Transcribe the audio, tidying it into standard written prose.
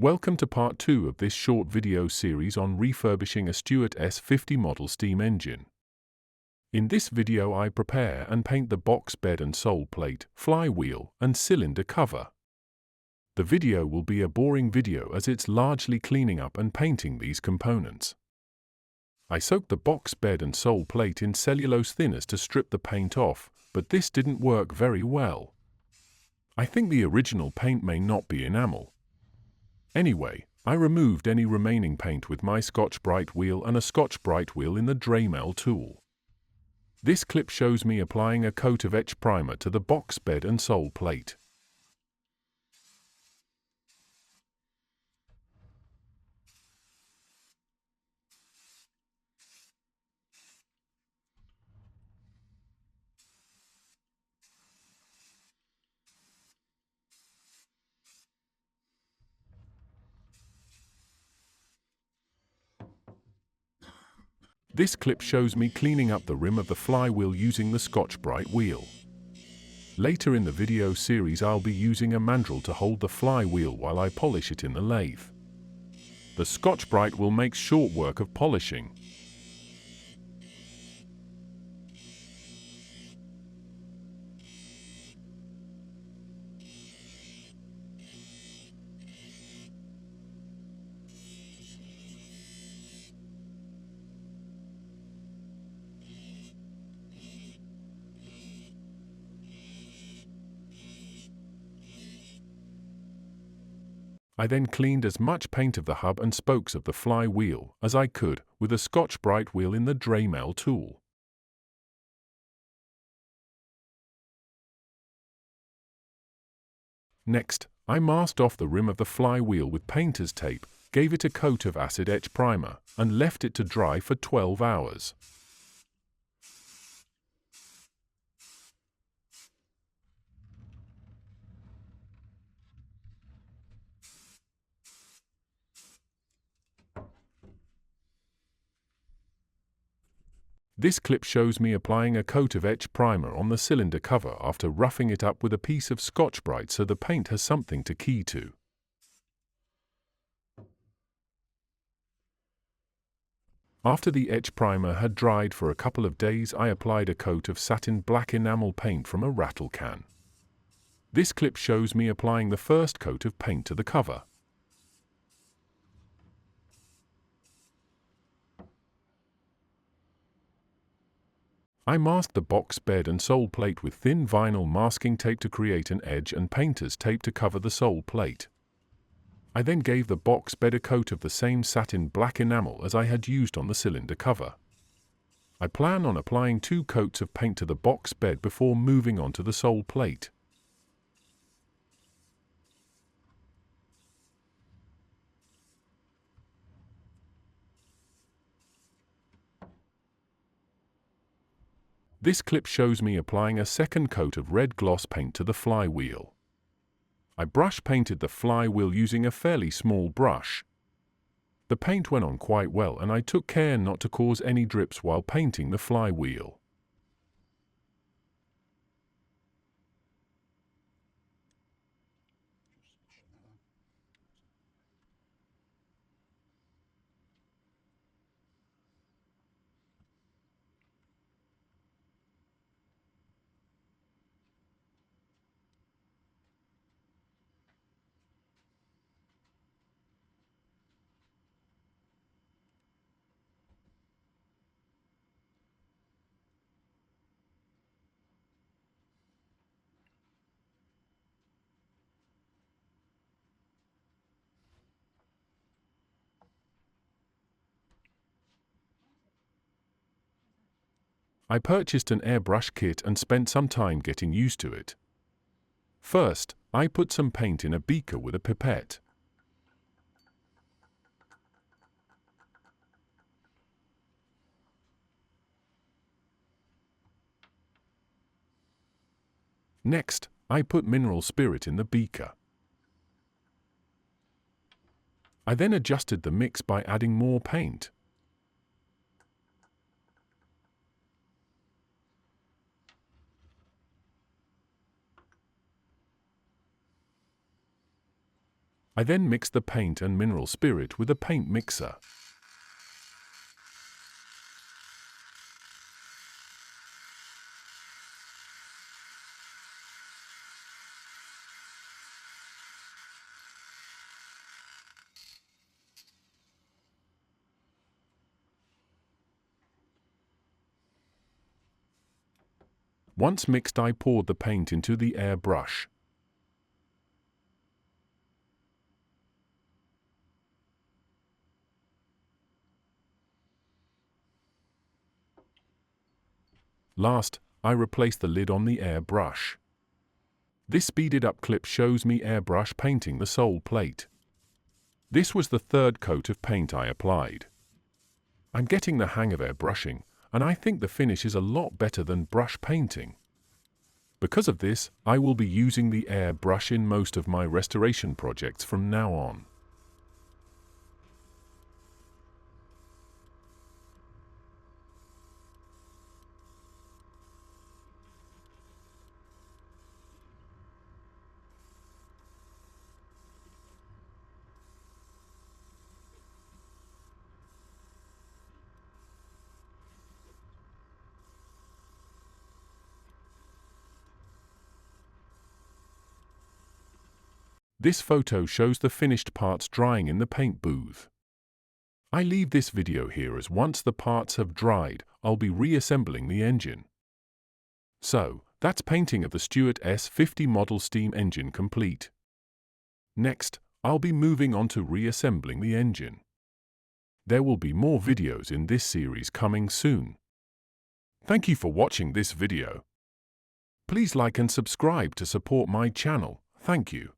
Welcome to part 2 of this short video series on refurbishing a Stuart S50 model steam engine. In this video I prepare and paint the box bed and sole plate, flywheel and cylinder cover. The video will be a boring video as it's largely cleaning up and painting these components. I soaked the box bed and sole plate in cellulose thinners to strip the paint off, but this didn't work very well. I think the original paint may not be enamel. Anyway, I removed any remaining paint with my Scotch-Brite wheel and a Scotch-Brite wheel in the Dremel tool. This clip shows me applying a coat of etch primer to the box bed and sole plate. This clip shows me cleaning up the rim of the flywheel using the Scotch-Brite wheel. Later in the video series I'll be using a mandrel to hold the flywheel while I polish it in the lathe. The Scotch-Brite will make short work of polishing. I then cleaned as much paint of the hub and spokes of the flywheel as I could with a Scotch-Brite wheel in the Dremel tool. Next, I masked off the rim of the flywheel with painter's tape, gave it a coat of acid etch primer, and left it to dry for 12 hours. This clip shows me applying a coat of etch primer on the cylinder cover after roughing it up with a piece of Scotch-Brite so the paint has something to key to. After the etch primer had dried for a couple of days, I applied a coat of satin black enamel paint from a rattle can. This clip shows me applying the first coat of paint to the cover. I masked the box bed and sole plate with thin vinyl masking tape to create an edge and painter's tape to cover the sole plate. I then gave the box bed a coat of the same satin black enamel as I had used on the cylinder cover. I plan on applying 2 coats of paint to the box bed before moving on to the sole plate. This clip shows me applying a second coat of red gloss paint to the flywheel. I brush painted the flywheel using a fairly small brush. The paint went on quite well and I took care not to cause any drips while painting the flywheel. I purchased an airbrush kit and spent some time getting used to it. First, I put some paint in a beaker with a pipette. Next, I put mineral spirit in the beaker. I then adjusted the mix by adding more paint. I then mixed the paint and mineral spirit with a paint mixer. Once mixed, I poured the paint into the airbrush. Last, I replaced the lid on the airbrush. This speeded up clip shows me airbrush painting the sole plate. This was the third coat of paint I applied. I'm getting the hang of airbrushing, and I think the finish is a lot better than brush painting. Because of this, I will be using the airbrush in most of my restoration projects from now on. This photo shows the finished parts drying in the paint booth. I leave this video here as once the parts have dried, I'll be reassembling the engine. So, that's painting of the Stuart S50 model steam engine complete. Next, I'll be moving on to reassembling the engine. There will be more videos in this series coming soon. Thank you for watching this video. Please like and subscribe to support my channel. Thank you.